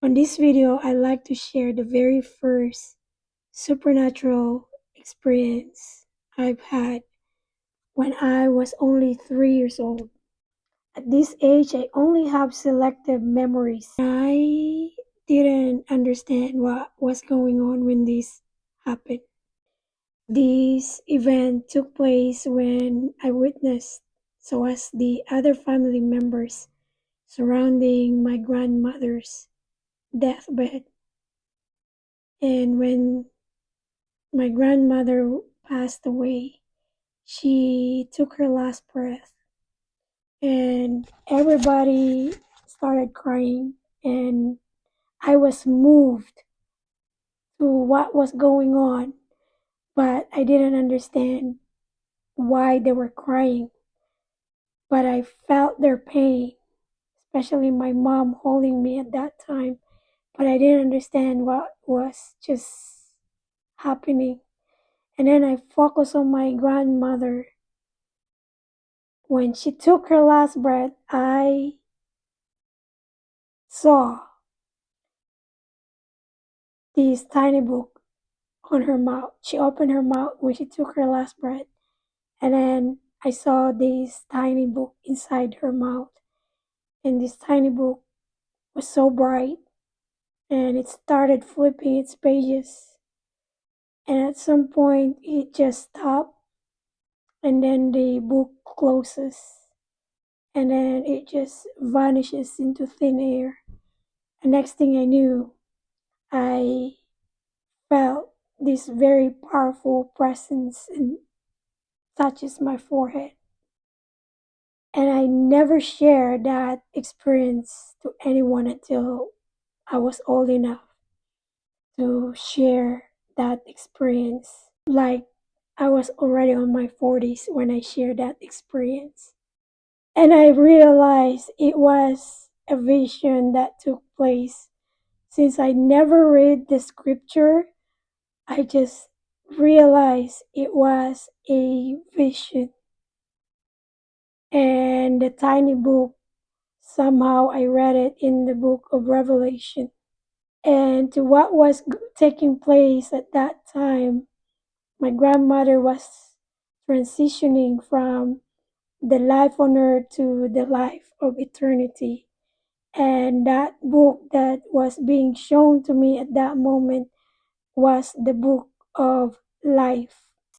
On this video, I'd like to share the very first supernatural experience I've had when I was only 3 years old. At this age, I only have selective memories. I didn't understand what was going on when this happened. This event took place when I witnessed, so as the other family members surrounding my grandmother's deathbed. And when my grandmother passed away, she took her last breath, and everybody started crying. And I was moved to what was going on, but I didn't understand why they were crying. But I felt their pain, especially my mom holding me at that time. But I didn't understand what was just happening. And then I focused on my grandmother. When she took her last breath, I saw this tiny book on her mouth. She opened her mouth when she took her last breath, and then I saw this tiny book inside her mouth. And this tiny book was so bright, and it started flipping its pages. And at some point, it just stopped, and then the book closes, and then it just vanishes into thin air. And next thing I knew, I felt this very powerful presence and touches my forehead. And I never shared that experience to anyone until I was old enough to share that experience. Like I was already on my 40s when I shared that experience. And I realized it was a vision that took place. Since I never read the scripture, I just realized it was a vision. And the tiny book, somehow I read it in the book of Revelation. And to what was taking place at that time, my grandmother was transitioning from the life on earth to the life of eternity. And that book that was being shown to me at that moment was the book of life.